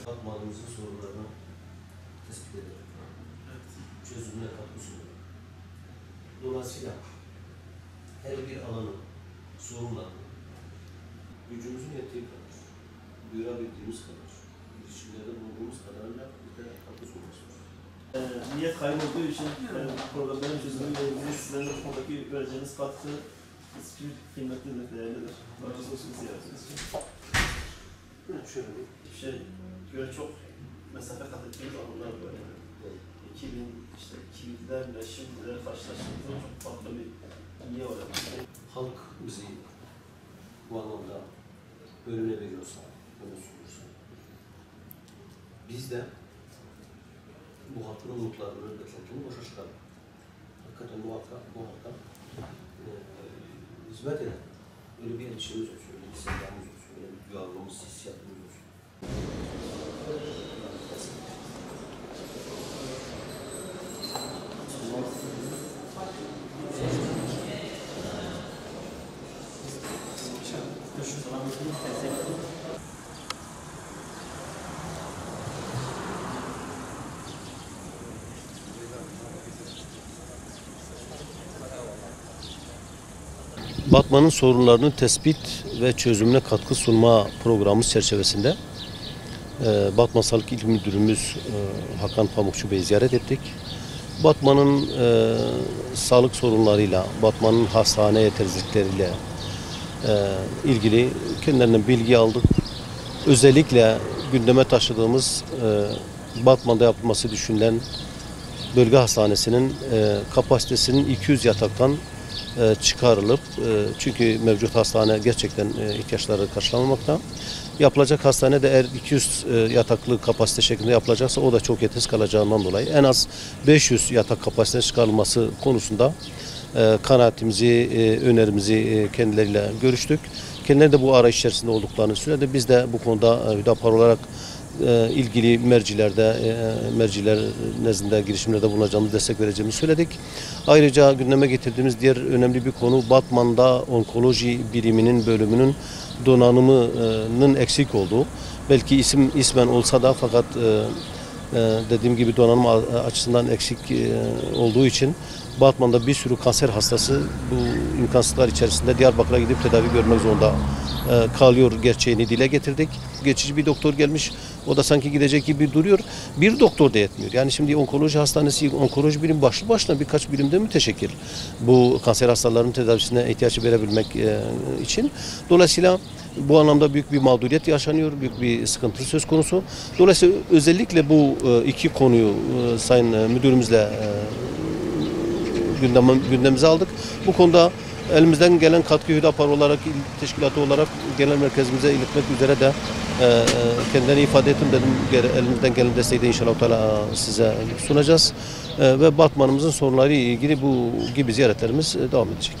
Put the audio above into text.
Batmanımızın sorunlarını tespit ederek çözümüne katkı sunuyor. Dolayısıyla her bir alanın sorunlarını gücümüzün yettiği kadar, duyurabildiğimiz kadar, ilişkilerde bulunduğumuz kadarıyla bir de katkı sunmak istiyoruz. Niyet kaybolduğu için problemlerin çözümüyle ilgili sizlerin bu konudaki vereceğiniz katkı kıymetlidir, değerlidir. Başka sosyal ziyaretiniz için. Şöyle bir Göre çok mesafe kat ettiğimiz anlar böyle. 2000'lerle şimdileri karşılaştığımızda çok farklı bir niye var. halk bizi bu anlamda önüne veriyorsa, öne sunuyorsa, biz de bu halkın umutlarını, beklentilerini boşa çıkardık. Hakikaten bu halka hizmet eden, öyle bir endişemiz olsun, öyle bir sevdamız olsun, öyle bir duyarlılığımız, hissiyatımız olsun. Batman'ın sorunlarının tespit ve çözümüne katkı sunma programı çerçevesinde Batman Sağlık İl Müdürümüz Hakan Pamukçu Bey'i ziyaret ettik. Batman'ın sağlık sorunlarıyla, Batman'ın hastane yetersizlikleriyle ilgili kendilerinden bilgi aldık. Özellikle gündeme taşıdığımız Batman'da yapılması düşünülen bölge hastanesinin kapasitesinin 200 yataktan çıkarılıp, çünkü mevcut hastane gerçekten ihtiyaçları karşılamamakta. Yapılacak hastane de eğer 200 yataklı kapasite şeklinde yapılacaksa o da çok yetersiz kalacağından dolayı en az 500 yatak kapasite çıkarılması konusunda kanaatimizi, önerimizi kendileriyle görüştük. Kendileri de bu arayış içerisinde olduklarını söyledi. Biz de bu konuda Hüdapar olarak ilgili merciler nezdinde girişimlerde bulunacağımız, destek vereceğimizi söyledik. Ayrıca gündeme getirdiğimiz diğer önemli bir konu Batman'da onkoloji biriminin bölümünün donanımının eksik olduğu. Belki ismen olsa da fakat dediğim gibi donanım açısından eksik olduğu için Batman'da bir sürü kanser hastası bu imkansızlıklar içerisinde Diyarbakır'a gidip tedavi görmek zorunda kalıyor gerçeğini dile getirdik. Geçici bir doktor gelmiş, o da sanki gidecek gibi duruyor. Bir doktor da yetmiyor. Yani şimdi onkoloji hastanesi, onkoloji birim başlı başına birkaç birimde müteşekkir. Bu kanser hastalarının tedavisine ihtiyaç verebilmek için. Dolayısıyla bu anlamda büyük bir mağduriyet yaşanıyor, büyük bir sıkıntı söz konusu. Dolayısıyla özellikle bu iki konuyu Sayın Müdürümüzle gündemimize aldık. Bu konuda elimizden gelen katkı Hüdapar olarak, il teşkilatı olarak genel merkezimize iletmek üzere de kendilerini ifade ettim dedim. Elimizden gelen desteği de inşallah size sunacağız. Ve Batman'ımızın sorunları ile ilgili bu gibi ziyaretlerimiz devam edecek.